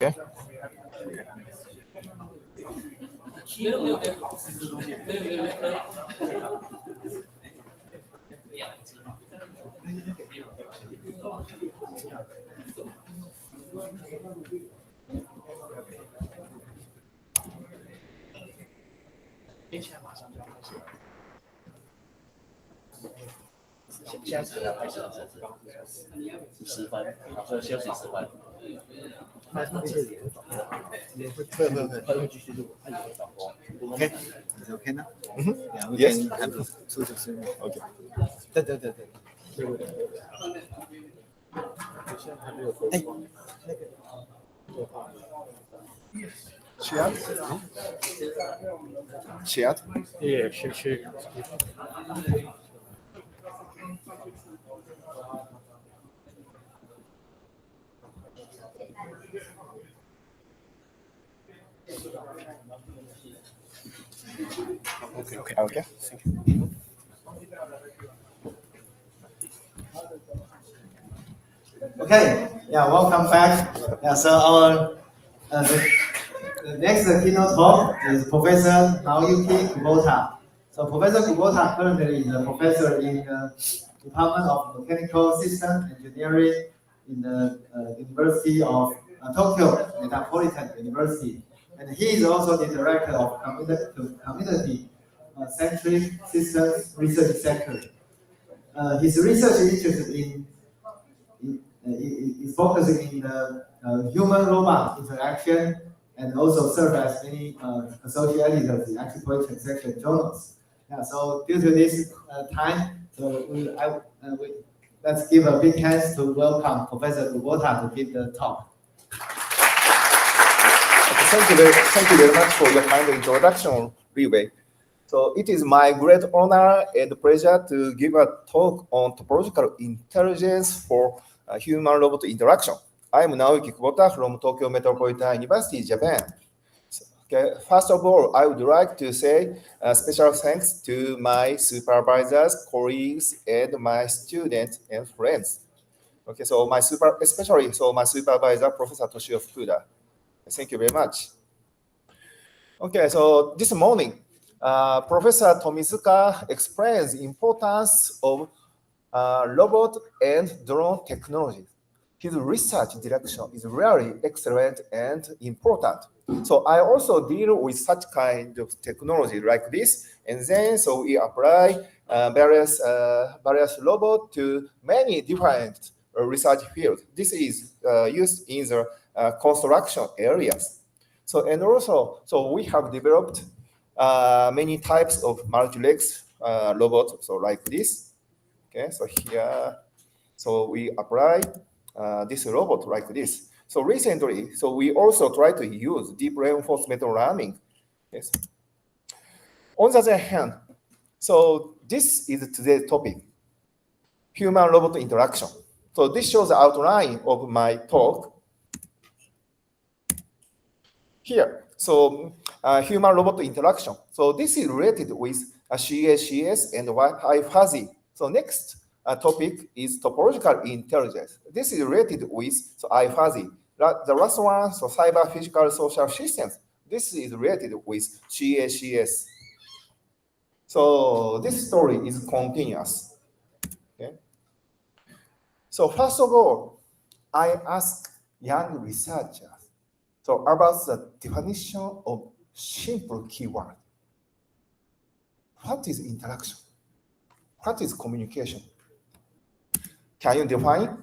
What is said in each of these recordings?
Okay.现在是要开始了，10分，所以休息10分。会继续录，他也会导播。Okay. Is it okay now? Mm-hmm. Yeah, we Yes. can have 2 to 3 minutes. Okay. 对。哎，那个Chat. Chat. Yeah, sure. Okay. Thank you. Okay, welcome back. So our the next keynote talk is Professor Naoyuki Kubota. So Professor Kubota currently is a professor in the Department of Mechanical System Engineering in the University of Tokyo Metropolitan University, and he is also the director of Community Centric Systems Research Center. His research interest is focusing in the human-robot interaction and also serve as many associated electrical transaction journals. So due to this time, let's give a big hand to welcome Professor Kubota to give the talk. Thank you very much for your kind introduction, Liwei. So it is my great honor and pleasure to give a talk on topological intelligence for human-robot interaction. I am Naoyuki Kubota from Tokyo Metropolitan University, Japan. Okay, first of all, I would like to say special thanks to my supervisors, colleagues, and my students and friends. Okay, so my supervisor, Professor Toshio Fukuda. Thank you very much. Okay, so this morning, Professor Tomizuka explains the importance of robot and drone technology. His research direction is really excellent and important. So I also deal with such kind of technology like this, and then so we apply various robots to many different research fields. This is used in the construction areas. So and also, so we have developed many types of multi-legs robots. So like this. Okay, so here, so we apply this robot like this. So recently, so we also try to use deep reinforcement learning. Yes. On the other hand, so this is today's topic, human-robot interaction. So this shows the outline of my talk. Here, so human-robot interaction. So this is related with CACS and high fuzzy. So next topic is topological intelligence. This is related with iFuzzy. The last one, so cyber physical social systems. This is related with CACS. So this story is continuous. Okay. So first of all, I ask young researchers about the definition of simple keyword. What is interaction? What is communication? Can you define?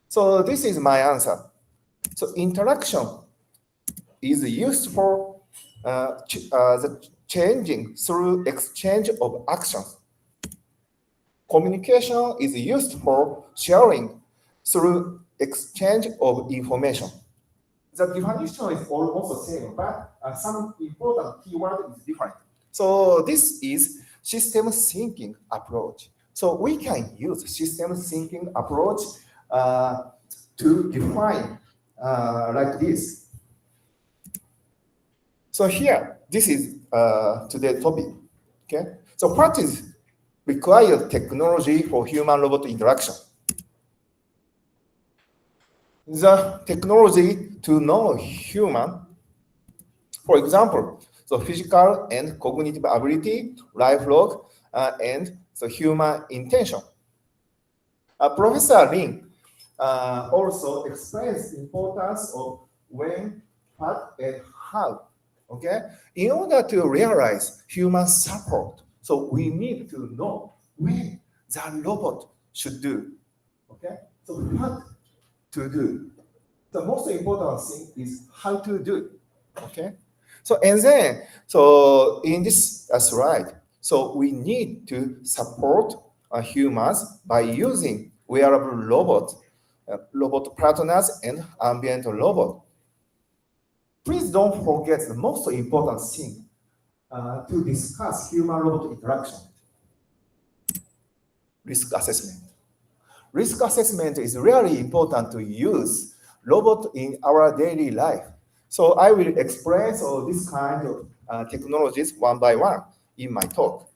So this is my answer. So interaction is used for the changing through exchange of actions. Communication is used for sharing through exchange of information. The definition is almost the same, but some important keyword is different. So this is system thinking approach. So we can use system thinking approach to define like this. So here, this is today's topic. Okay. So what is required technology for human-robot interaction? the technology to know human. For example, the physical and cognitive ability, lifelong, and the human intention. Professor Lin also explains the importance of when, what, and how. Okay, in order to realize human support, so we need to know when the robot should do. Okay, so what to do. The most important thing is how to do. Okay, so and then so in this slide, so we need to support humans by using wearable robots, robot partners, and ambient robot. Please don't forget the most important thing to discuss human-robot interaction. Risk assessment. Risk assessment is really important to use robot in our daily life. So I will explain this kind of technologies one by one in my talk.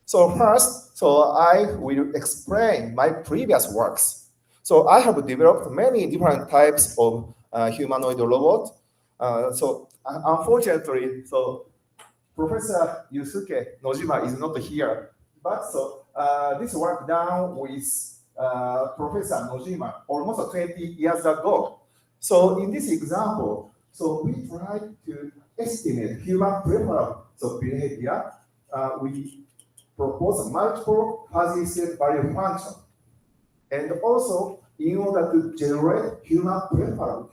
So first, so I will explain my previous works. So I have developed many different types of humanoid robots. Unfortunately, so Professor Yusuke Nojima is not here, but this work done with Professor Nojima almost 20 years ago. So in this example, so we try to estimate human preferable behavior. We propose multiple fuzzy set value function, and also in order to generate human preferable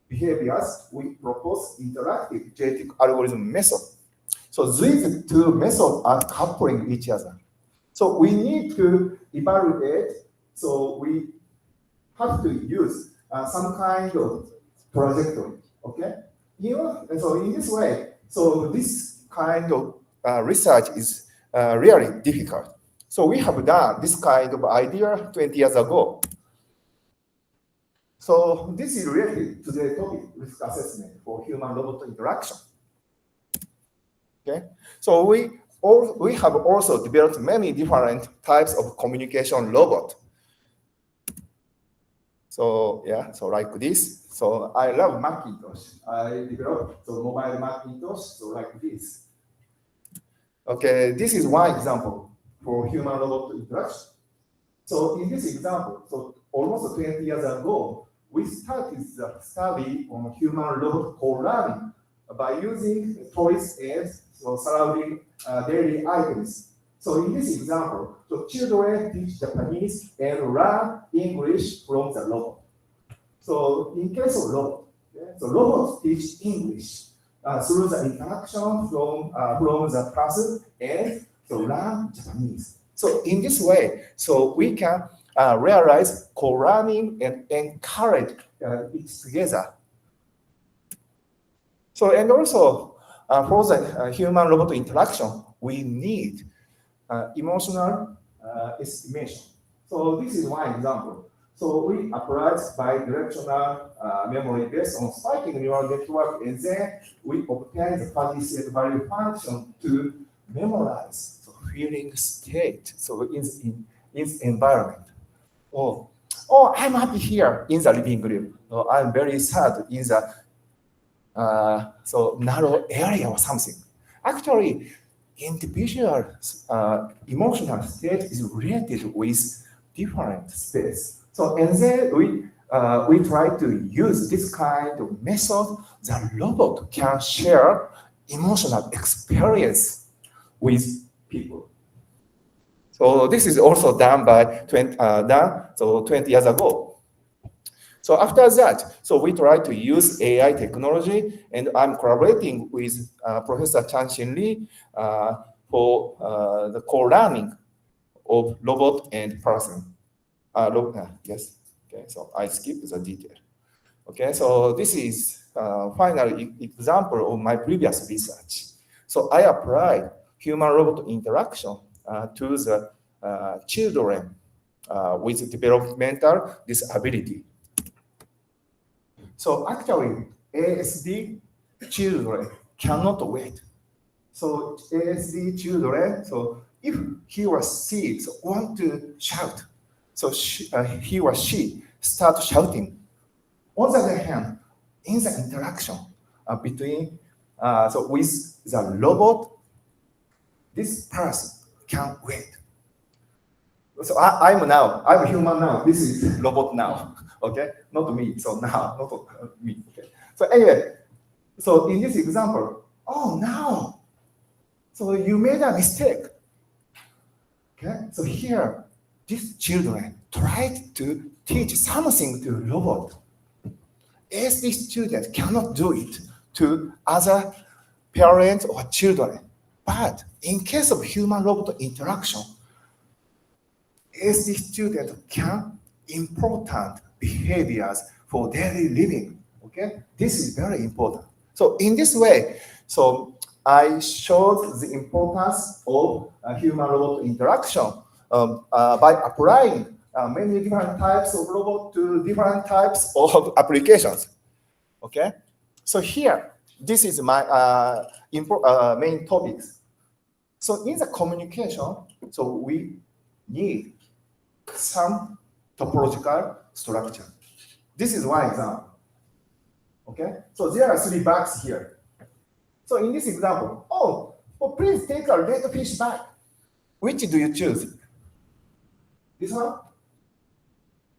behaviors, we propose interactive genetic algorithm method. So these two methods are coupling each other. So we need to evaluate, so we have to use some kind of trajectory, okay? And so in this way, so this kind of research is really difficult. So we have done this kind of idea 20 years ago. So this is related to the topic, risk assessment for human-robot interaction. Okay, so we have also developed many different types of communication robot. So yeah, so like this. So I love Macintosh. I developed the mobile Macintosh, so like this. Okay, this is one example for human-robot interaction. So in this example, so almost 20 years ago, we started the study on human-robot co-learning by using toys and surrounding daily items. So in this example, so children teach Japanese and learn English from the robot. So in case of robot, so robots teach English through the interaction from the person and so learn Japanese. So in this way, so we can realize co-learning and encourage it together. So and also for the human-robot interaction, we need emotional estimation. So this is one example. So we applied bidirectional memory based on spiking neural network, and then we obtain the fuzzy set value function to memorize the feeling state. So in its environment. Oh, I'm happy here in the living room. So I'm very sad in the narrow area or something. Actually, individual emotional state is related with different space. So and then we try to use this kind of method. The robot can share emotional experience with people. So this is also done by 20 years ago. So after that, so we try to use AI technology, and I'm collaborating with Professor Chan-Xin Lee for the co-learning of robot and person. Yes. Okay. So I skip the detail. Okay. So this is final example of my previous research. So I applied human-robot interaction to the children with developmental disability. So actually, ASD children cannot wait. So ASD children, so if he or she want to shout, so he or she start shouting. On the other hand, in the interaction between, with the robot, this person can wait. So I'm human now. This is robot now. Okay, not me. So now, not me. Okay. So anyway, so in this example, oh no, so you made a mistake. Okay, so here, these children tried to teach something to robot. As the student cannot do it to other parents or children. But in case of human-robot interaction, as the student can important behaviors for daily living. Okay, this is very important. So in this way, so I showed the importance of human-robot interaction by applying many different types of robot to different types of applications. Okay, so here, this is my main topics. So in the communication, so we need some topological structure. This is one example. Okay, so there are 3 bags here. So in this example, please take a red fish bag. Which do you choose? This one?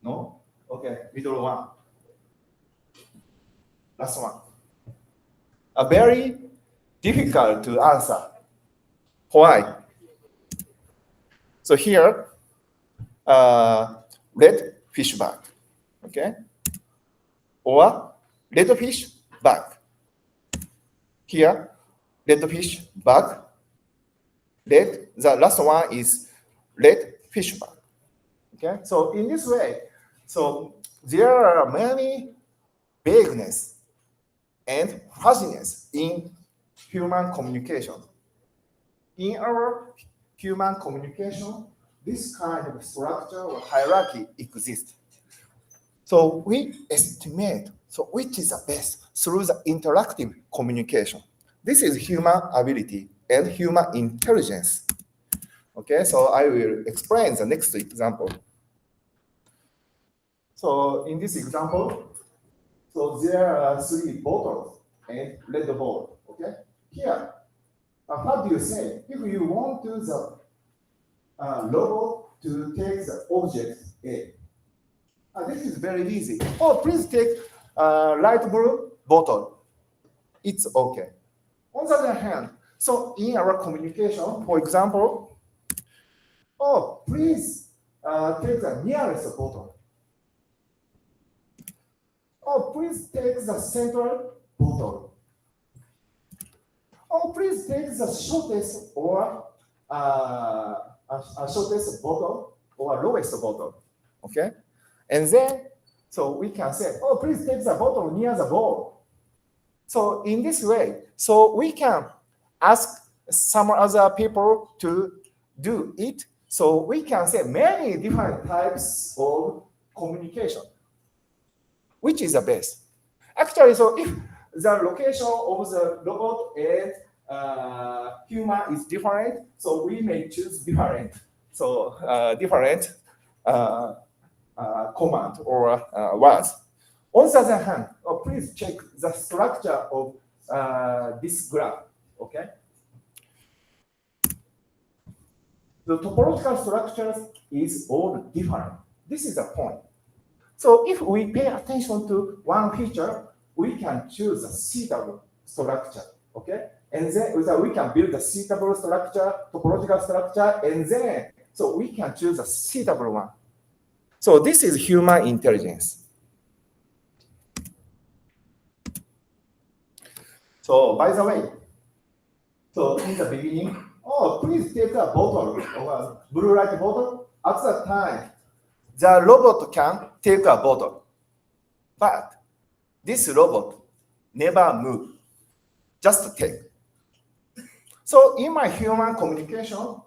No? Okay, middle one. Last one. A very difficult to answer. Why? So here, red fish bag, okay? Or red fish bag. Here, red fish bag. The last one is red fish bag. Okay, so in this way, so there are many vagueness and fuzziness in human communication. In our human communication, this kind of structure or hierarchy exists. So we estimate which is the best through the interactive communication. This is human ability and human intelligence. Okay, so I will explain the next example. So in this example, so there are 3 bottles and red ball. Okay, here, what do you say if you want to the robot to take the object A? This is very easy. Please take light blue bottle. It's okay. On the other hand, so in our communication, for example, please take the nearest bottle. Please take the central bottle. Please take the shortest or shortest bottle or lowest bottle. Okay, and then so we can say, please take the bottle near the ball. So in this way, so we can ask some other people to do it. So we can say many different types of communication. Which is the best? Actually, so if the location of the robot and human is different, so we may choose different. So different command or words. On the other hand, please check the structure of this graph. Okay. The topological structures is all different. This is the point. So if we pay attention to one feature, we can choose a suitable structure, okay? And then we can build a suitable structure, topological structure, and then so we can choose a suitable one. So this is human intelligence. So by the way, so in the beginning, please take a bottle, or blue light bottle. At that time, the robot can take a bottle, but this robot never move, just take. So in my human communication,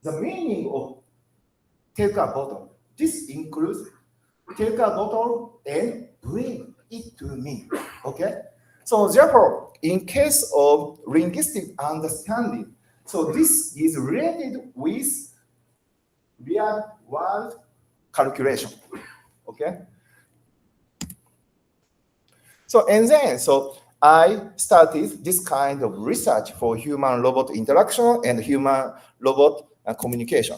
the meaning of take a bottle, this includes take a bottle and bring it to me, okay? So therefore, in case of linguistic understanding, so this is related with real world calculation, okay? And then, I started this kind of research for human-robot interaction and human-robot communication.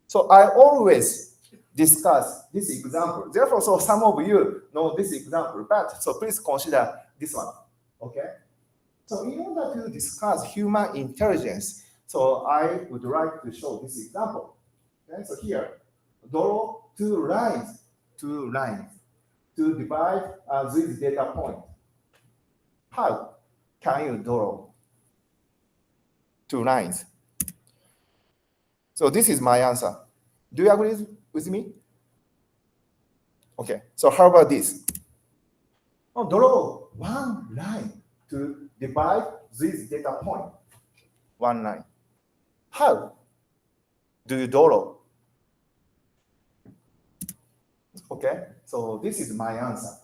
So I always discuss this example. Therefore, some of you know this example, but please consider this one, okay? So in order to discuss human intelligence, I would like to show this example. Okay, so here, draw two lines to divide this data point. How can you draw two lines? So this is my answer. Do you agree with me? Okay, so how about this? Draw one line to divide this data point. One line. How do you draw? Okay, so this is my answer.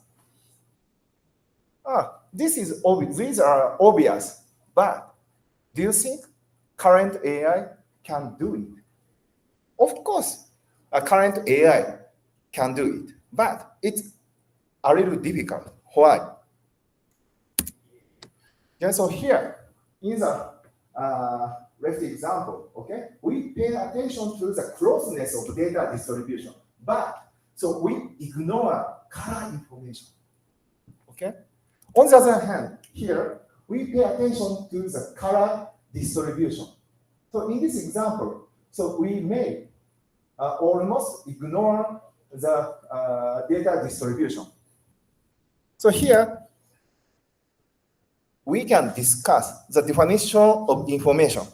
These are obvious, but do you think current AI can do it? Of course, a current AI can do it, but it's a little difficult. Why? Okay, so here in the left example, okay, we pay attention to the closeness of data distribution, but we ignore color information. Okay. On the other hand, here we pay attention to the color distribution. So in this example, we may almost ignore the data distribution. So here we can discuss the definition of information.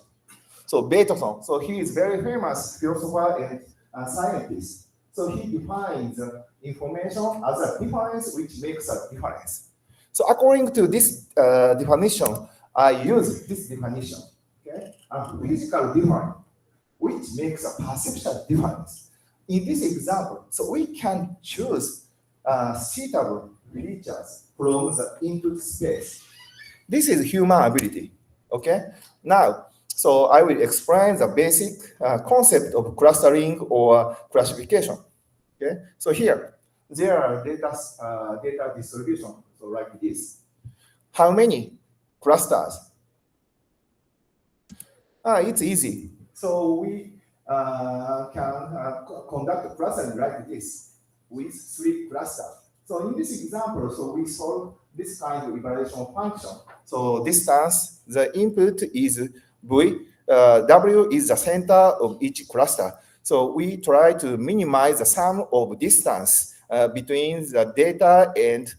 So Bateson, he is very famous philosopher and scientist. So he defines information as a difference which makes a difference. So according to this definition, I use this definition, okay? A physical difference, which makes a perceptual difference. In this example, we can choose suitable features from the input space. This is human ability, okay? Now, I will explain the basic concept of clustering or classification, okay? So here, there are data distribution, like this. How many clusters? It's easy. So we can conduct clustering like this with 3 clusters. So in this example, we solve this kind of evaluation function. So distance, the input is V, W is the center of each cluster. So we try to minimize the sum of distance between the data and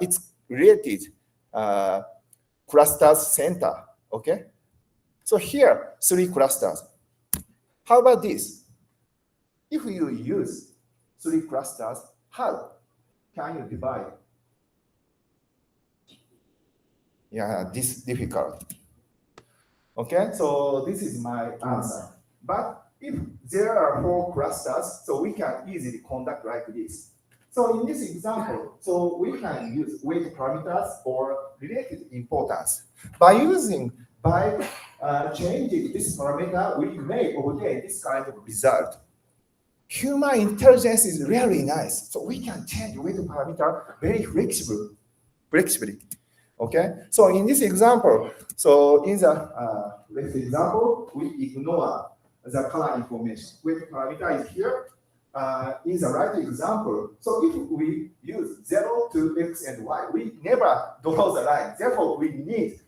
its related clusters center, okay? So here, 3 clusters. How about this? If you use 3 clusters, how can you divide? Yeah, this is difficult. Okay, so this is my answer. But if there are 4 clusters, we can easily conduct like this. So in this example, we can use weight parameters or related importance. By changing this parameter, we may obtain this kind of result. Human intelligence is really nice. So we can change weight parameter very flexibly. Okay, so in this example, in the left example, we ignore the color information. Weight parameter is here. In the right example, if we use 0 to x and y, we never draw the line. Therefore, we need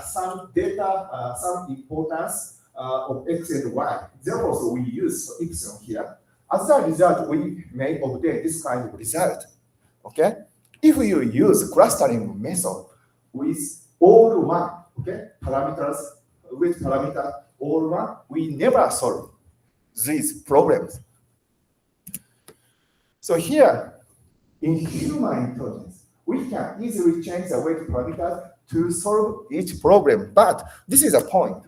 some data, some importance of x and y. Therefore, we use epsilon here. As a result, we may obtain this kind of result. Okay, if you use clustering method with all one, okay, parameters with parameter all one, we never solve these problems. So here, in human intelligence, we can easily change the weight parameters to solve each problem. But this is a point.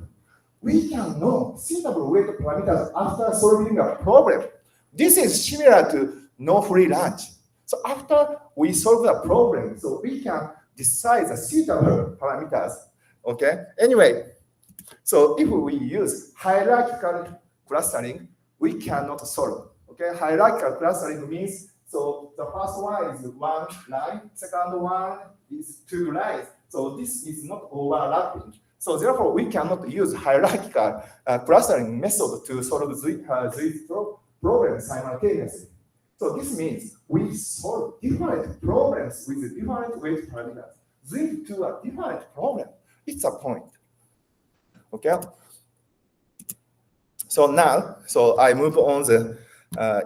We can know suitable weight parameters after solving a problem. This is similar to no free lunch. So after we solve the problem, we can decide the suitable parameters. Okay. Anyway, if we use hierarchical clustering, we cannot solve. Okay, hierarchical clustering means So the first one is one line, second one is two lines. So this is not overlapping. So therefore, we cannot use hierarchical clustering method to solve these problems simultaneously. So this means we solve different problems with different weight parameters. These two are different problems. It's a point. Okay. So now, I move on the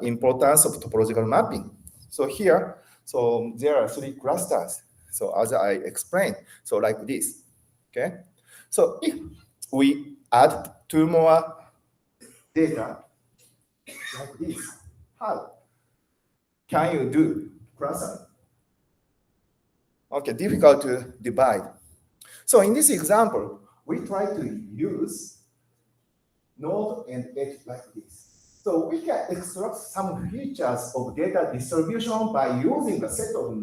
importance of topological mapping. So here, there are three clusters. So as I explained, so like this. Okay. So if we add two more data like this, how can you do clustering? Okay, difficult to divide. So in this example, we try to use node and edge like this. So we can extract some features of data distribution by using a set of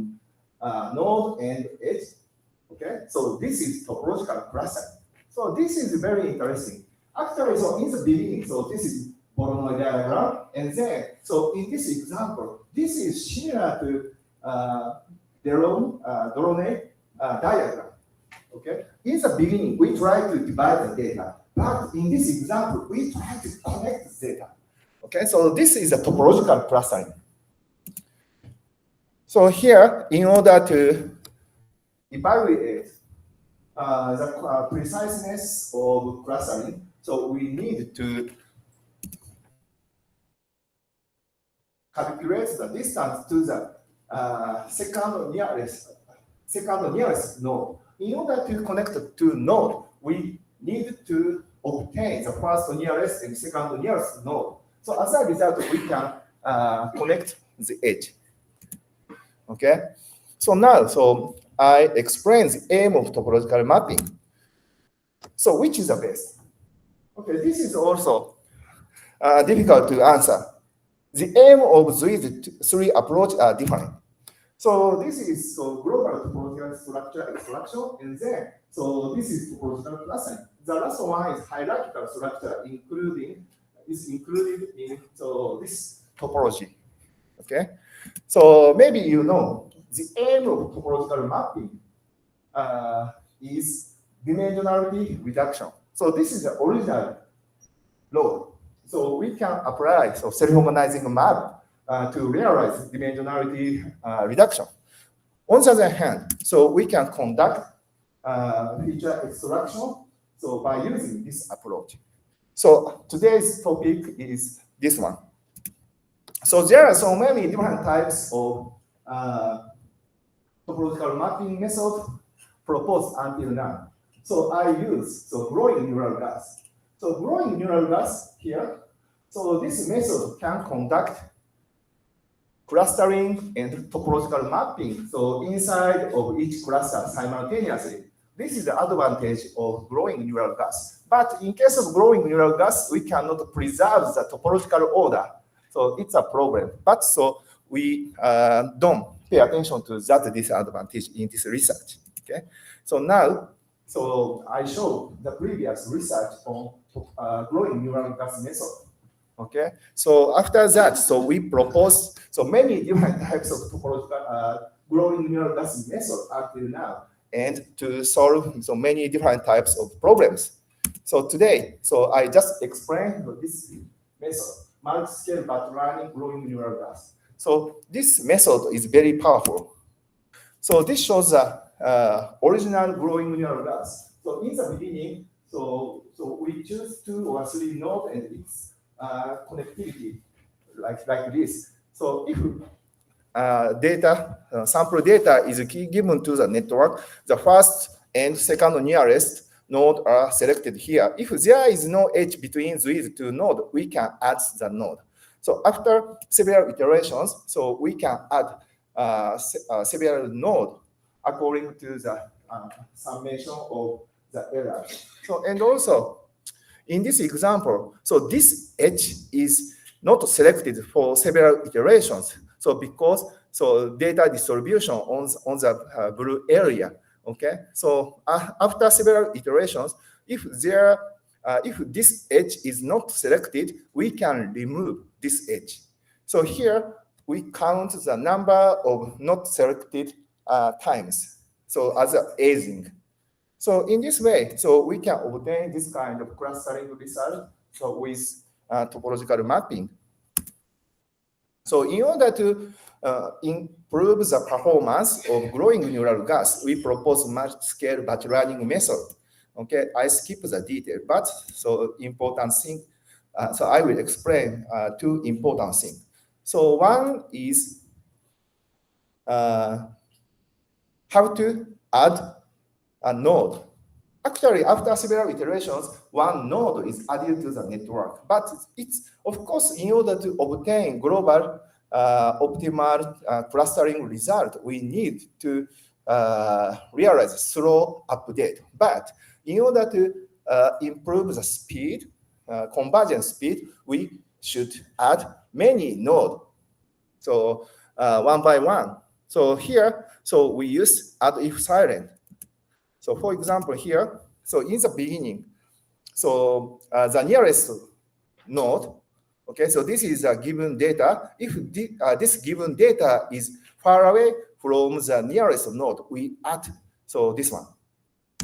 node and edge. Okay, so this is topological clustering. So this is very interesting. Actually, so in the beginning, so this is Voronoi diagram, and then, so in this example, this is similar to Voronoi diagram. Okay, in the beginning, we try to divide the data, but in this example, we try to connect the data. Okay, so this is a topological clustering. So here, in order to evaluate the preciseness of clustering, so we need to calculate the distance to the second nearest node. In order to connect the two nodes, we need to obtain the first nearest and second nearest node. So as a result, we can connect the edge. Okay. So now, I explain the aim of topological mapping. So which is the best? Okay, this is also difficult to answer. The aim of these three approaches are different. So this is global topological structure extraction, and then this is topological clustering. The last one is hierarchical structure, included in this topology. Okay, so maybe you know the aim of topological mapping is dimensionality reduction. So this is the original law. So we can apply self-organizing map to realize dimensionality reduction. On the other hand, so we can conduct feature extraction by using this approach. So today's topic is this one. So there are so many different types of topological mapping method proposed until now. So I use growing neural gas. So growing neural gas here. So this method can conduct clustering and topological mapping. So inside of each cluster simultaneously. This is the advantage of growing neural gas. But in case of growing neural gas, we cannot preserve the topological order. So it's a problem. But we don't pay attention to that disadvantage in this research. Okay. So now, I show the previous research on growing neural gas method. Okay. So after that, we propose many different types of topological growing neural gas method until now, and to solve many different types of problems. So today, I just explained this method, multi-scale but running growing neural gas. So this method is very powerful. So this shows the original growing neural gas. So in the beginning, we choose 2 or 3 nodes and its connectivity like this. So if sample data is given to the network, the first and second nearest node are selected here. If there is no edge between these 2 nodes, we can add the node. So after several iterations, we can add several nodes according to the summation of the errors. And also, in this example, this edge is not selected for several iterations. Because data distribution on the blue area. Okay. After several iterations, if this edge is not selected, we can remove this edge. Here we count the number of not selected times. So as a aging. So in this way, so we can obtain this kind of clustering result so with topological mapping. So in order to improve the performance of growing neural gas, we propose large-scale batch learning method. Okay, I skip the detail, but so important thing. So I will explain two important things. So one is how to add a node. Actually, after several iterations, one node is added to the network. But it's, of course, in order to obtain global optimal clustering result, we need to realize slow update. But in order to improve the speed, conversion speed, we should add many nodes. So one by one. So here, so we use add if silent. So for example here, so in the beginning, so the nearest node, okay, so this is a given data. If this given data is far away from the nearest node, we add, so this one.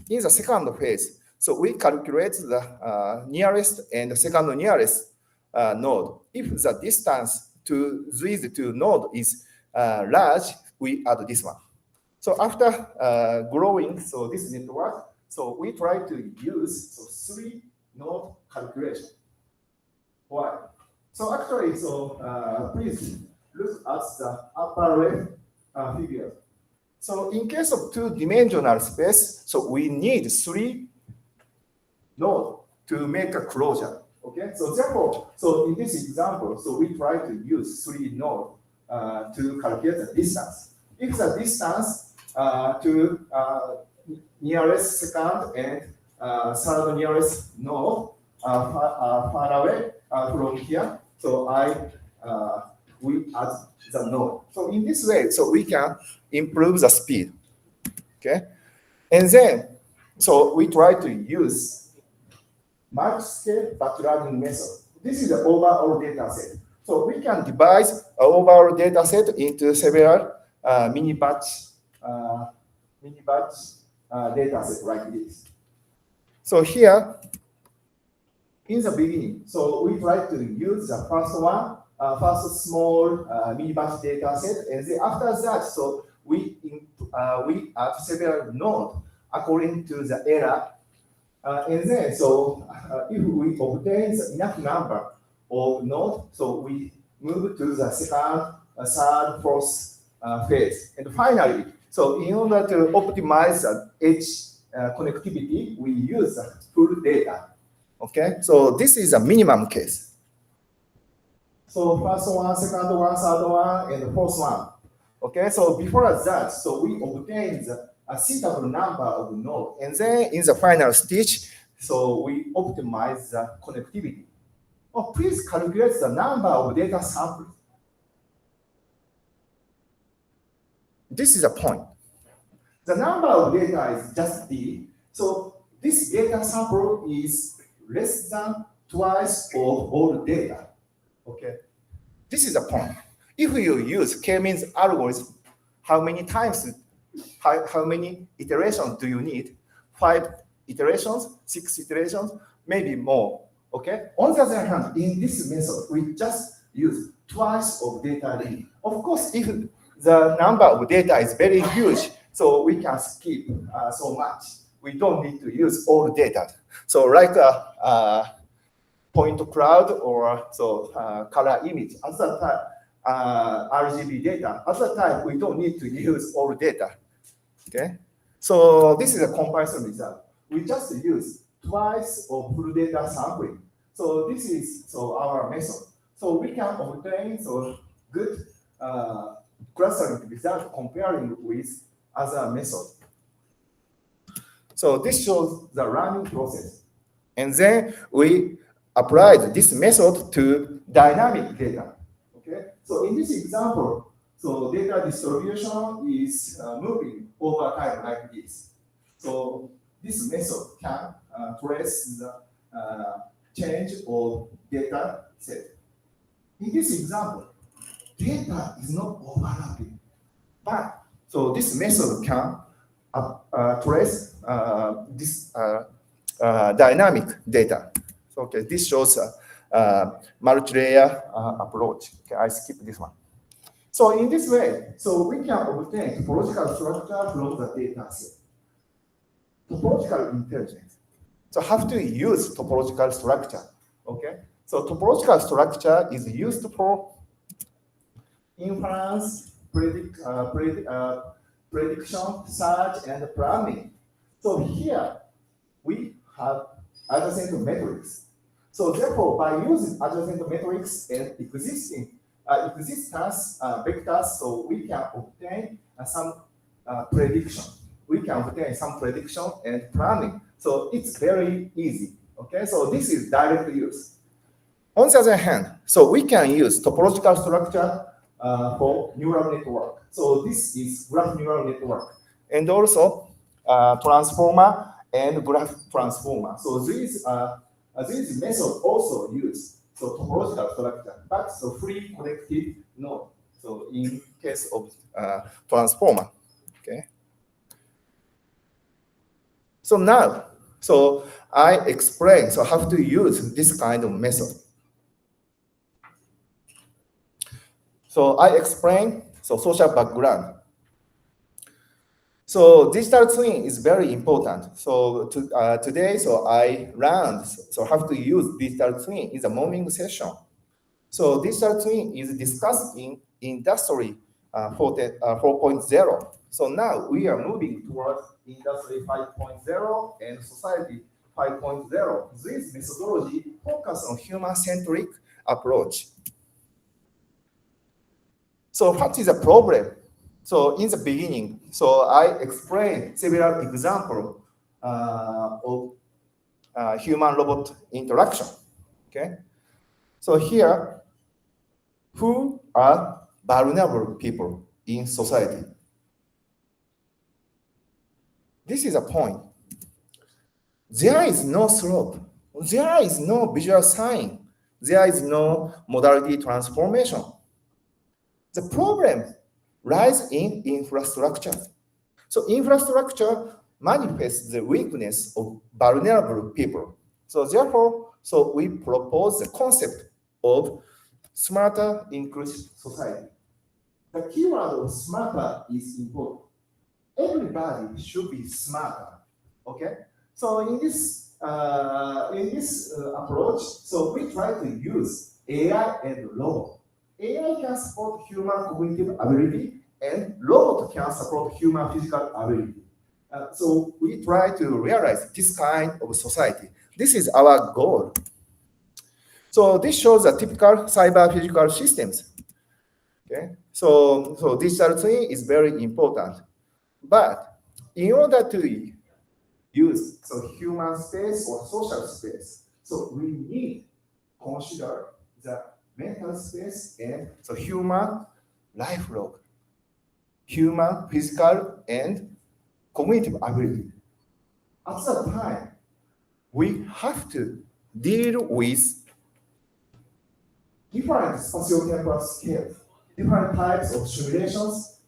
In the second phase, so we calculate the nearest and the second nearest node. If the distance to these two nodes is large, we add this one. So after growing, so this network, so we try to use three node calculation. Why? So actually, so please look at the upper left figure. So in case of two-dimensional space, so we need three nodes to make a closure. Okay, so therefore, so in this example, so we try to use three nodes to calculate the distance. If the distance to nearest second and third nearest node far away from here, so we add the node. So in this way, so we can improve the speed. Okay, and then so we try to use large-scale batch learning method. This is the overall data set. So we can divide an overall data set into several mini batch data set like this. So here, in the beginning, so we try to use the first one, first small mini batch data set, and then after that, so we add several nodes according to the error, and then so if we obtain enough number of nodes, so we move to the second, third, fourth phase, and finally, so in order to optimize the edge connectivity, we use the full data. Okay, so this is a minimum case. So first one, second one, third one, and the fourth one. Okay, so before that, so we obtain a suitable number of nodes, and then in the final stage, so we optimize the connectivity. Oh, please calculate the number of data samples. This is a point. The number of data is just D. So this data sample is less than twice of all data. Okay, this is a point. If you use K-means algorithm, how many times, how many iterations do you need? 5 iterations, 6 iterations, maybe more. Okay. On the other hand, in this method, we just use twice of data length. Of course, if the number of data is very huge, so we can skip so much. We don't need to use all data. So like a point cloud or so color image. At that time, RGB data. At that time, we don't need to use all data. Okay. So this is a comparison result. We just use twice of full data sampling. So this is our method. So we can obtain good clustering result comparing with other methods. So this shows the learning process. And then we applied this method to dynamic data. Okay. So in this example, so data distribution is moving over time like this. So this method can trace the change of data set. In this example, data is not overlapping. But so this method can trace this dynamic data. So okay, this shows a multi-layer approach. Okay, I skip this one. So in this way, so we can obtain topological structure from the data set. Topological intelligence. So have to use topological structure. Okay. So topological structure is used for inference, prediction, search, and planning. So here we have adjacent matrix. So therefore, by using adjacent matrix and existence vectors, so we can obtain some prediction. We can obtain some prediction and planning. So it's very easy. Okay, so this is direct use. On the other hand, so we can use topological structure for neural network. So this is graph neural network, and also transformer and graph transformer. So these methods also use so topological structure, but so free connected node. So in case of transformer, okay. So now, so I explain so how to use this kind of method. So I explain so social background. So digital twin is very important. So today, so I learned so how to use digital twin in the morning session. So digital twin is discussed in industry 4.0. So now we are moving towards industry 5.0 and society 5.0. This methodology focuses on human-centric approach. So what is the problem? So in the beginning, so I explained several examples of human-robot interaction. Okay. So here, who are vulnerable people in society? This is a point. There is no slope. There is no visual sign. There is no modality transformation. The problem lies in infrastructure. So infrastructure manifests the weakness of vulnerable people. So therefore, so we propose the concept of smarter inclusive society. The keyword of smarter is important. Everybody should be smarter. Okay. So in this approach, so we try to use AI and robot. AI can support human cognitive ability, and robot can support human physical ability. So we try to realize this kind of society. This is our goal. So this shows the typical cyber physical systems. Okay. So digital twin is very important. But in order to use so human space or social space, so we need to consider the mental space and so human life log, human physical and cognitive ability. At that time, we have to deal with different spatiotemporal scales, different types of simulations,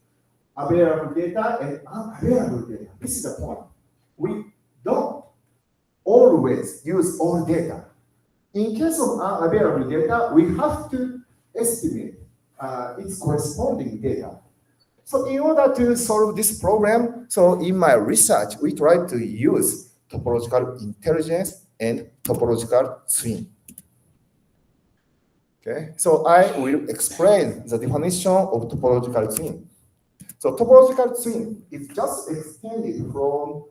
available data and unavailable data. This is the point. We don't always use all data. In case of unavailable data, we have to estimate its corresponding data. So in order to solve this problem, so in my research, we try to use topological intelligence and topological twin. Okay, so I will explain the definition of topological twin. So topological twin is just extended from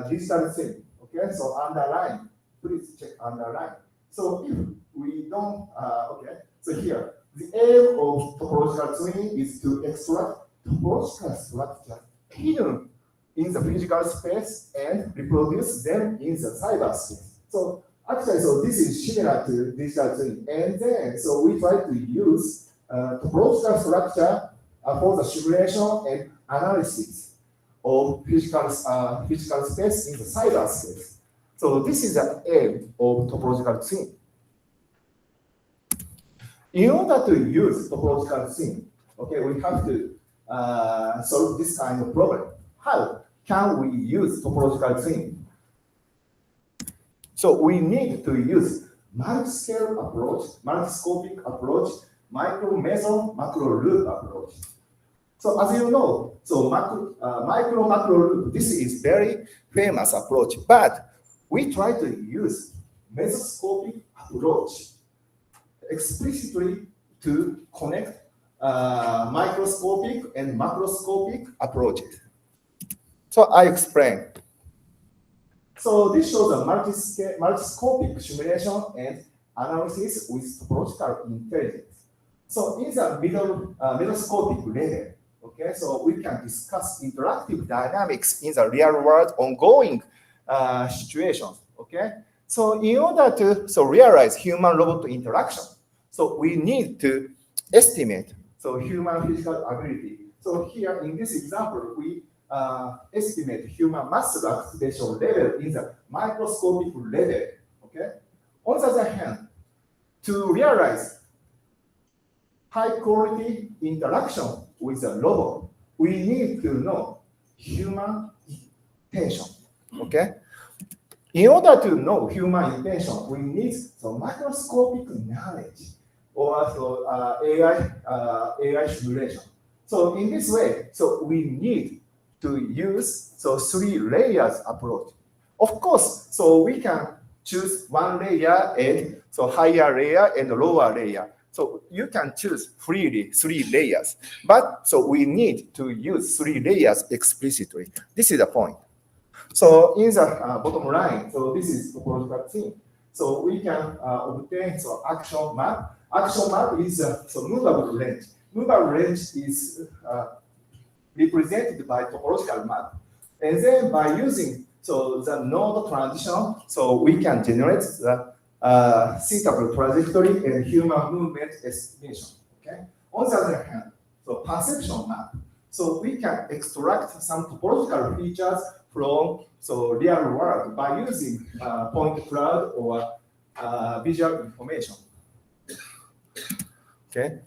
digital twin. Okay, so underline, please check underline. So if we don't, so here, the aim of topological twin is to extract topological structure hidden in the physical space and reproduce them in the cyberspace. So actually, so this is similar to digital twin. And then, so we try to use topological structure for the simulation and analysis of physical space in the cyberspace. So this is the aim of topological twin. In order to use topological twin, Okay, we have to solve this kind of problem. How can we use topological twin? So we need to use multi-scale approach, multi-scoping approach, micro meso, macro loop approach. So as you know, so macro loop, this is very famous approach, but we try to use mesoscopic approach explicitly to connect microscopic and macroscopic approaches. So I explain. So this shows a multiscopic simulation and analysis with topological intelligence. So in the middlescopic level, okay, so we can discuss interactive dynamics in the real world ongoing situations, okay? So in order to realize human-robot interaction, so we need to estimate human physical ability. So here in this example, we estimate human muscle activation level in the microscopic level, okay? On the other hand, to realize high-quality interaction with the robot, we need to know human intention, okay? In order to know human intention, we need some microscopic knowledge or AI simulation. So in this way, so we need to use three layers approach. Of course, so we can choose one layer and higher layer and lower layer. So you can choose freely 3 layers, but so we need to use 3 layers explicitly. This is the point. So in the bottom line, so this is topological thing. So we can obtain action map. Action map is movable range. Movable range is represented by topological map. And then by using the node transition, so we can generate the suitable trajectory and human movement estimation. Okay. On the other hand, so perception map. So we can extract some topological features from real world by using point cloud or visual information. Okay.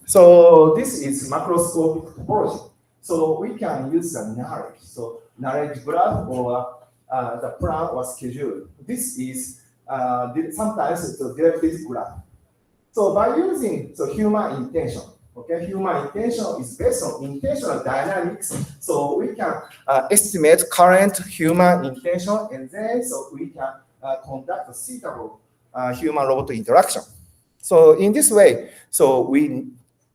So this is macroscopic topology. So we can use the knowledge. So knowledge graph or the plan or schedule. This is sometimes it's a derivative graph. So by using human intention, okay, human intention is based on intentional dynamics. So we can estimate current human intention, and then we can conduct a suitable human-robot interaction. So in this way, so we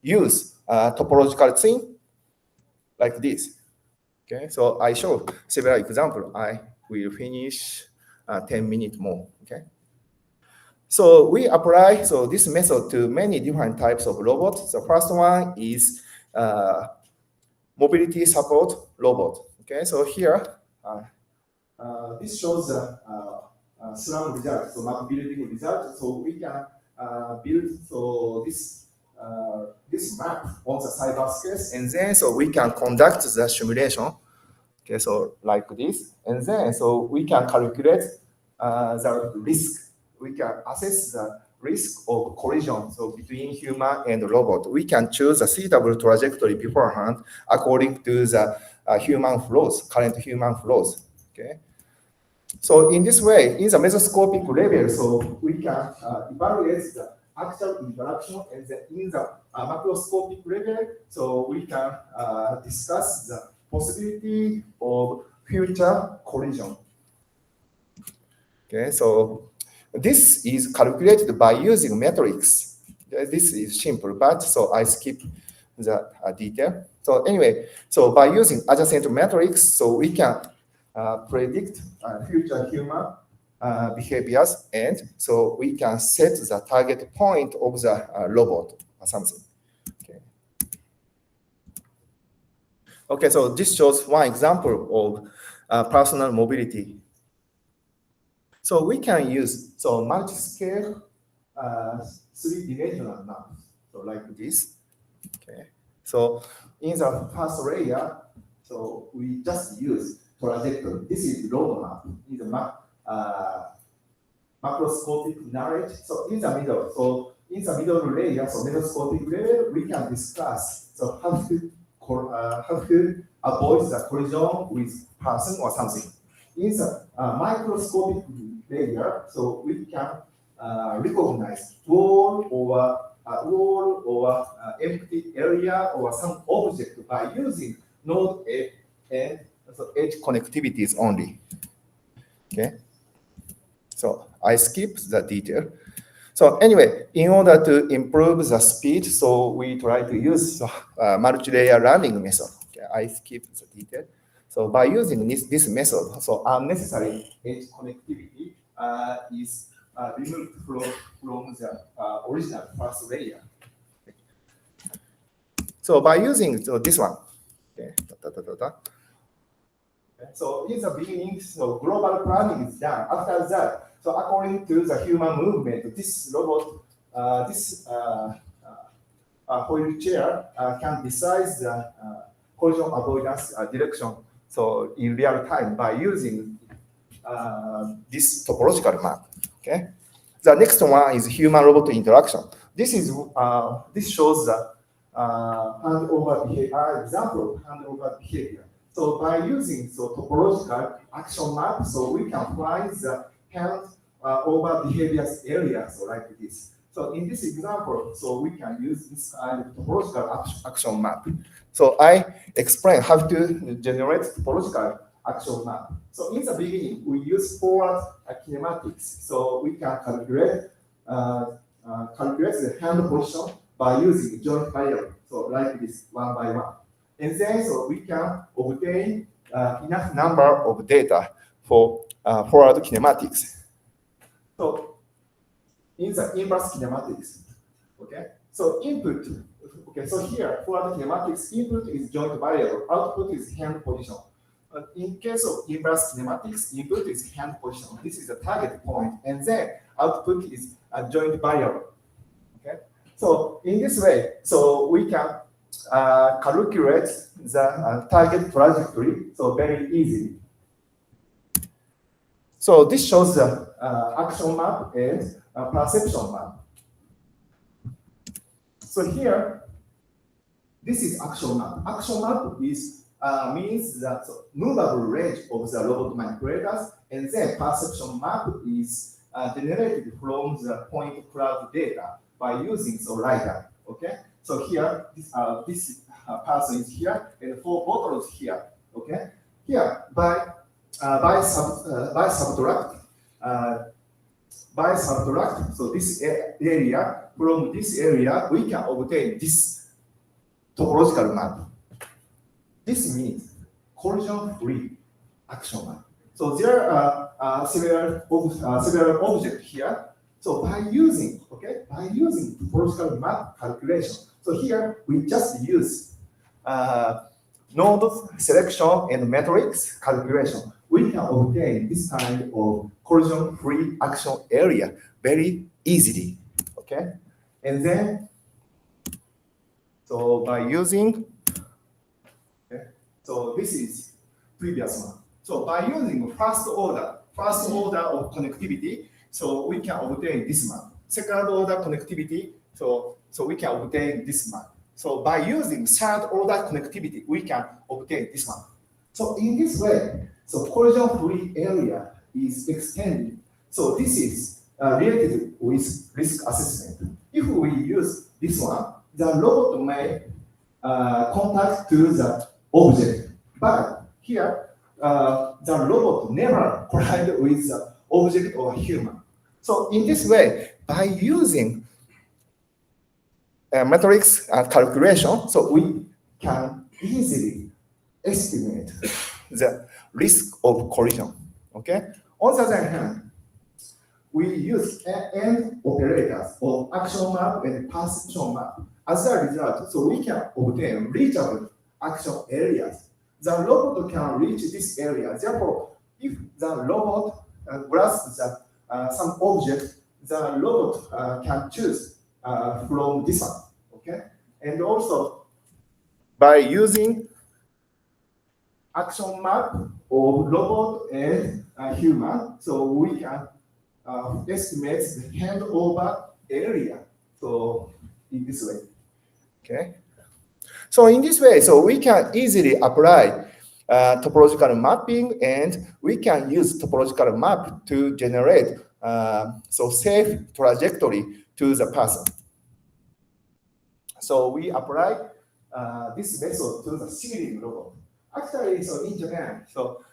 use topological twin like this. Okay, so I show several examples. I will finish 10 minutes more. Okay. So we apply this method to many different types of robots. The first one is mobility support robot. Okay, so here this shows the SLAM result, so map building result. So we can build this map on the cyberspace, and then we can conduct the simulation. Okay, so like this, and then we can calculate the risk. We can assess the risk of collision between human and robot. We can choose a suitable trajectory beforehand according to the human flows, current human flows. Okay. So in this way, in the mesoscopic level, we can evaluate the actual interaction, and then in the macroscopic level, we can discuss the possibility of future collision. Okay, so this is calculated by using metrics. This is simple, but I skip the detail. So anyway, by using adjacent metrics, we can predict future human behaviors, and we can set the target point of the robot or something. Okay. Okay, so this shows one example of personal mobility. So we can use multi-scale 3-dimensional maps, like this. Okay. So in the first layer, we just use trajectory. This is road map. In the macroscopic knowledge. So in the middle, in the middle layer, so mesoscopic level, we can discuss so how to avoid the collision with person or something. In the microscopic layer, so we can recognize wall or empty area or some object by using node and so edge connectivities only. Okay. So I skip the detail. So anyway, in order to improve the speed, so we try to use multi-layer learning method. Okay, I skip the detail. So by using this method, so unnecessary edge connectivity is removed from the original first layer. So by using this one, okay, so in the beginning, so global planning is done. After that, so according to the human movement, this robot, wheelchair can decide the collision avoidance direction. So in real time by using this topological map. Okay. The next one is human-robot interaction. This shows the handover behavior example of handover behavior. So by using topological action map, so we can find the hand over behaviors area, so like this. So in this example, so we can use this kind of topological action map. So I explain how to generate topological action map. So in the beginning, we use forward kinematics. So we can calculate the hand position by using joint variable. So like this, one by one. And then so we can obtain enough number of data for forward kinematics. So in the inverse kinematics, okay. So input, okay. So here forward kinematics input is joint variable, output is hand position. In case of inverse kinematics, input is hand position. This is the target point, and then output is a joint variable. Okay. So in this way, so we can calculate the target trajectory so very easily. So this shows the action map and perception map. So here, this is action map. Action map is means that movable range of the robot manipulators, and then perception map is generated from the point cloud data by using LiDAR. Okay. So here, this person is here, and 4 bottles here. Okay. Here, by subtract. So this area, from this area, we can obtain this topological map. This means collision-free action map. So there are several objects here. So by using topological map calculation. So here we just use node selection and matrix calculation. We can obtain this kind of collision-free action area very easily. Okay, and then so by using, okay, so this is previous one. So by using first order of connectivity, so we can obtain this map. Second order connectivity, so we can obtain this map. So by using third order connectivity, we can obtain this map. So in this way, so collision-free area is extended. So this is related with risk assessment. If we use this one, the robot may contact to the object, but here the robot never collide with the object or human. So in this way, by using matrix calculation, so we can easily estimate the risk of collision. Okay. On the other hand, we use end operators of action map and perception map. As a result, so we can obtain reachable action areas. The robot can reach this area. Therefore, if the robot grasps some object, the robot can choose from this one. Okay, and also by using action map of robot and human, so we can estimate the handover area So in this way, okay. So in this way, so we can easily apply topological mapping, and we can use topological map to generate so safe trajectory to the person. So we apply this method to the ceiling robot. Actually, so in Japan, so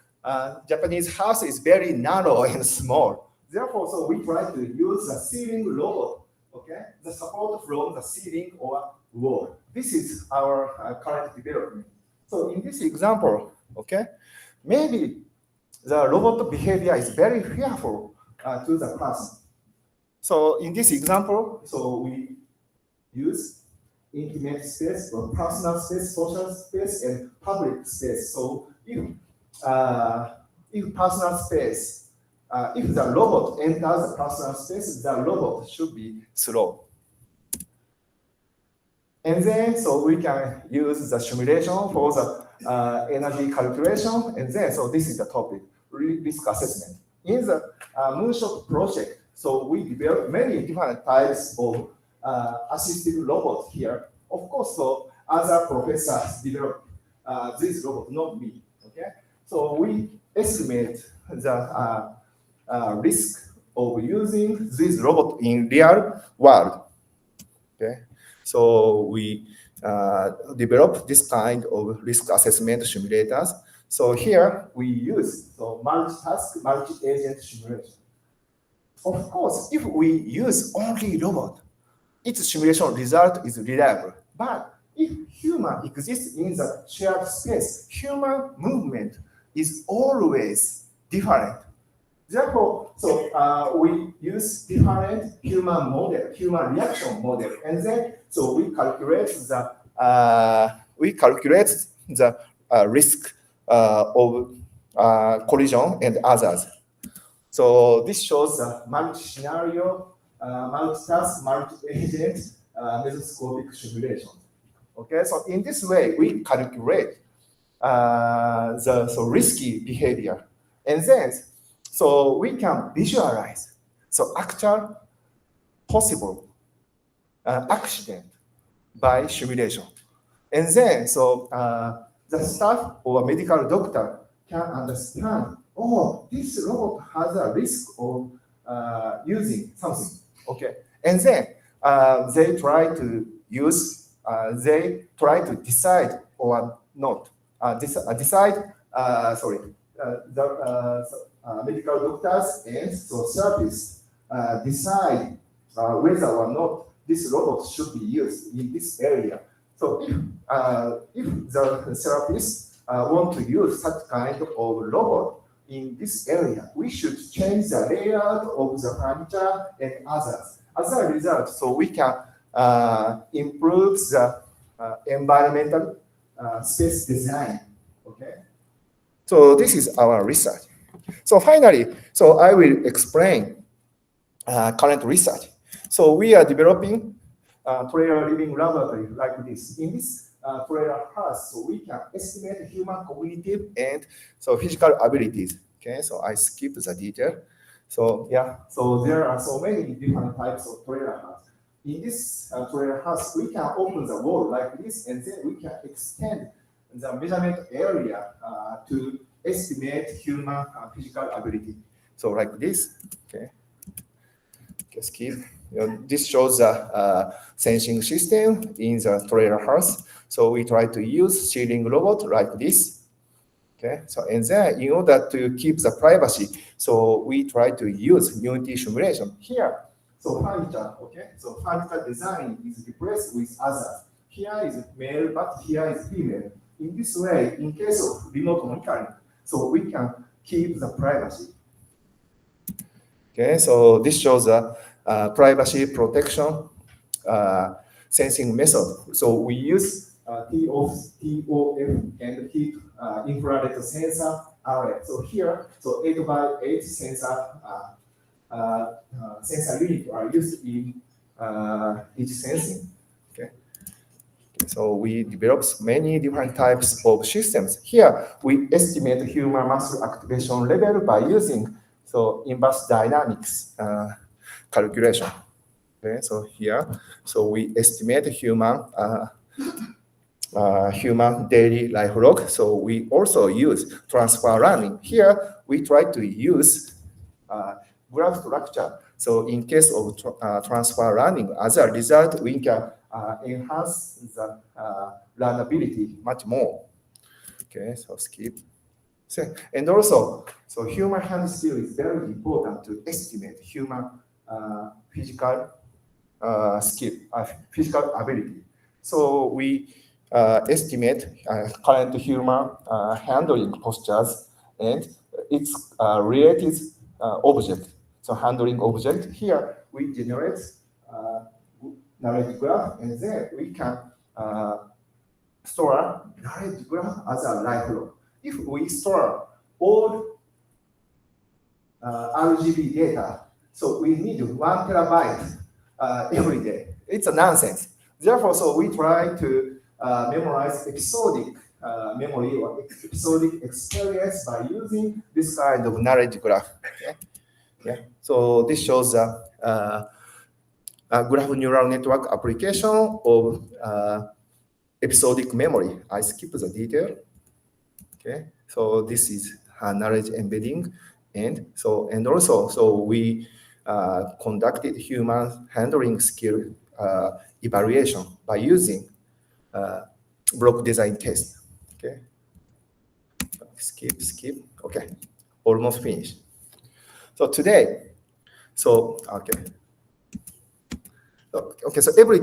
Japanese house is very narrow and small. Therefore, so we try to use the ceiling robot, okay, the support from the ceiling or wall. This is our current development. So in this example, okay, maybe the robot behavior is very fearful to the person. So in this example, so we use intimate space or personal space, social space, and public space. So if personal space, if the robot enters the personal space, the robot should be slow. And then, so we can use the simulation for the energy calculation. And then, so this is the topic, risk assessment. In the Moonshot project, so we developed many different types of assistive robots here. Of course, so other professors developed this robot, not me. Okay, so we estimate the risk of using this robot in real world. Okay, so we develop this kind of risk assessment simulators. So here we use so multitask, multi-agent simulation. Of course, if we use only robot, its simulation result is reliable. But if human exists in the shared space, human movement is always different. Therefore, so we use different human model, human reaction model, and then so we calculate the risk of collision and others. So this shows the multi-scenario, multitask, multi-agent mesoscopic simulation. Okay, so in this way we calculate the risky behavior, and then so we can visualize so actual possible accident by simulation, and then so the staff or medical doctor can understand. Oh, this robot has a risk of using something. Okay, and then they try to decide or not. Medical doctors and so therapists decide whether or not this robot should be used in this area. So if the therapists want to use such kind of robot in this area, we should change the layout of the furniture and others. As a result, so we can improve the environmental space design. Okay. So this is our research. So finally, so I will explain current research. So we are developing trailer living laboratory like this. In this trailer house, so we can estimate human cognitive and so physical abilities. Okay, so I skip the detail. So yeah, so there are so many different types of trailer house. In this trailer house, we can open the wall like this, and then we can extend the measurement area to estimate human physical ability. So like this, okay. Just keep. This shows the sensing system in the trailer house. So we try to use ceiling robot like this. Okay. So and then in order to keep the privacy, so we try to use Unity simulation here. So furniture, okay. So furniture design is replaced with others. Here is male, but here is female. In this way, in case of remote monitoring, so we can keep the privacy. Okay, so this shows the privacy protection sensing method. So we use TOF and heat infrared sensor array. So here, so 8x8 sensor unit are used in each sensing. Okay. So we developed many different types of systems. Here, we estimate human muscle activation level by using so inverse dynamics calculation. Okay, so here, so we estimate human daily life log. So we also use transfer learning. Here, we try to use graph structure. So in case of transfer learning, as a result, we can enhance the learnability much more. Okay, so skip. So, and also, so human hand skill is very important to estimate human physical skill, physical ability. So we estimate current human handling postures and its related object. So handling object here, we generate knowledge graph, and then we can store knowledge graph as a lifelog. If we store all RGB data, so we need 1 terabyte every day. It's a nonsense. Therefore, so we try to memorize episodic memory or episodic experience by using this kind of knowledge graph. Okay? Yeah. So this shows a graph neural network application of episodic memory. I skip the detail. Okay. So this is knowledge embedding, and also so we conducted human handling skill evaluation by using block design test. Okay. Skip. Okay. Almost finished. So today, so so every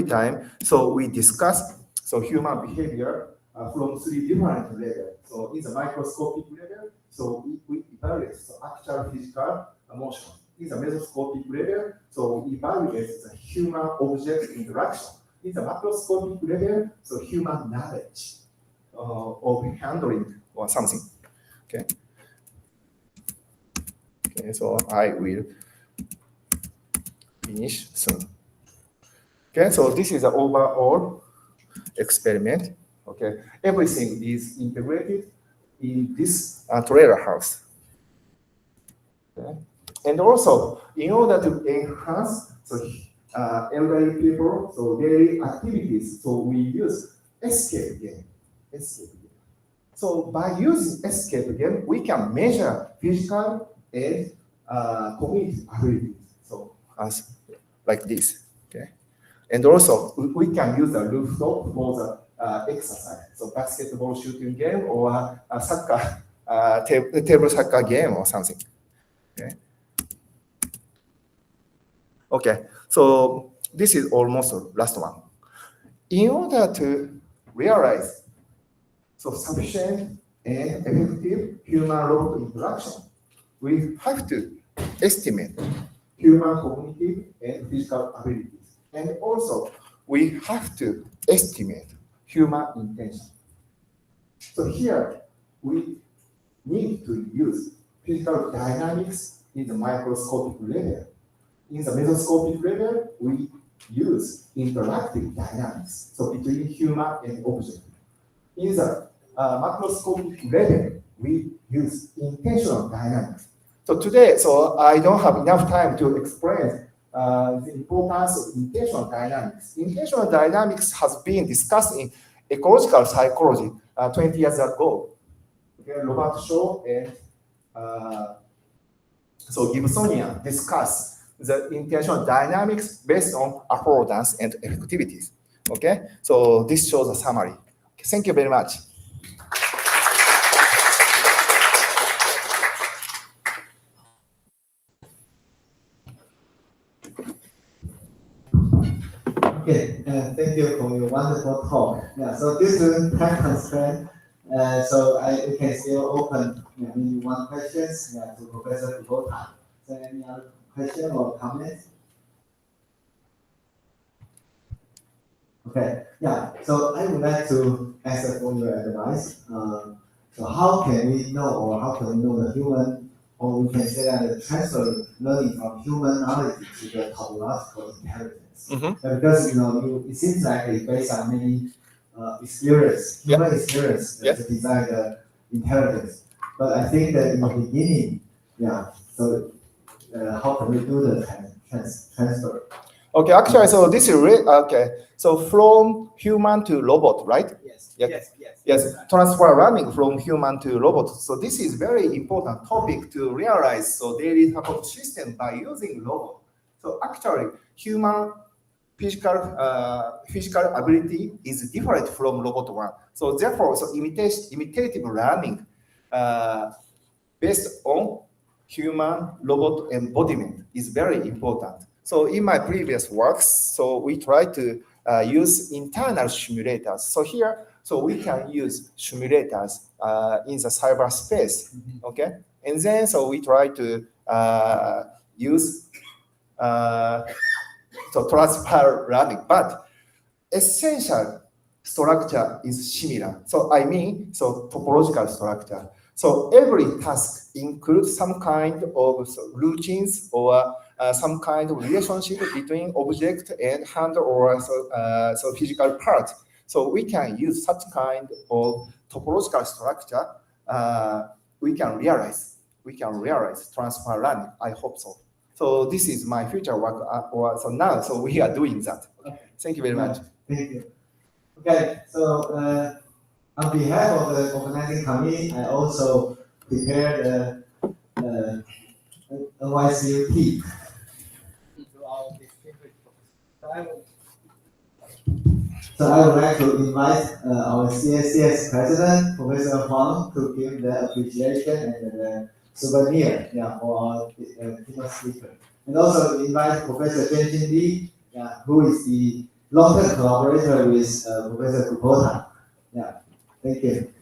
time, so we discuss so human behavior from 3 different levels. So in the microscopic level, so we evaluate so actual physical motion. In the mesoscopic level, so we evaluate the human object interaction. In the macroscopic level, so human knowledge of handling or something. Okay. Okay, so I will finish soon. Okay, so this is the overall experiment. Okay, everything is integrated in this trailer house. Okay. And also, in order to enhance so elderly people, so daily activities, so we use escape game. So by using escape game, we can measure physical and cognitive abilities. So as like this. Okay. And also, we can use the rooftop for the exercise. So basketball shooting game or a soccer, table soccer game or something. Okay. Okay. So this is almost the last one. In order to realize so sufficient and effective human-robot interaction, we have to estimate human cognitive and physical abilities. And also, we have to estimate human intention. So here, we need to use physical dynamics in the microscopic level. In the mesoscopic level, we use interactive dynamics, so between human and object. In the macroscopic level, we use intentional dynamics. So today, so I don't have enough time to explain the importance of intentional dynamics. Intentional dynamics has been discussed in ecological psychology 20 years ago. Okay, Robert Shaw and so Gibsonian discuss the intentional dynamics based on affordance and effectivities. Okay, so this shows a summary. Okay, thank you very much. Okay, thank you for your wonderful talk. Yeah, so due to time constraint, we can still open maybe one question to Professor Kubota. So any other question or comment? Okay, yeah. So I would like to ask for your advice. So how can we know, or how can we know the human, or we can say that the transfer learning from human knowledge to the topological intelligence? Mm-hmm. Because it seems like it's based on many human experience to design the intelligence. But I think that in the beginning, so how can we do the transfer? Okay, actually, so this is okay. So from human to robot, right? Yes. Yeah. Yes. Yes. Yes, transfer learning from human to robot. So this is very important topic to realize. So daily support system by using robot. So actually, human physical ability is different from robot one. So therefore, so imitative learning based on human robot embodiment is very important. So in my previous works, so we try to use internal simulators. So here, so we can use simulators in the cyberspace, okay? And then so we try to use so transfer learning, but essential structure is similar. So I mean, so topological structure. So every task includes some kind of routines or some kind of relationship between object and hand or so physical part. So we can use such kind of topological structure. We can realize transfer learning. I hope so. So this is my future work. So now, so we are doing that. Okay. Thank you very much. Thank you. Okay, so on behalf of the organizing committee, I also prepared a NYCUT. So I would like to invite our CSCS president, Professor Huang, to give the appreciation and the souvenir for our keynote speaker. And also invite Professor Zhenjin Li, who is the long-term collaborator with Professor Kubota. Thank you.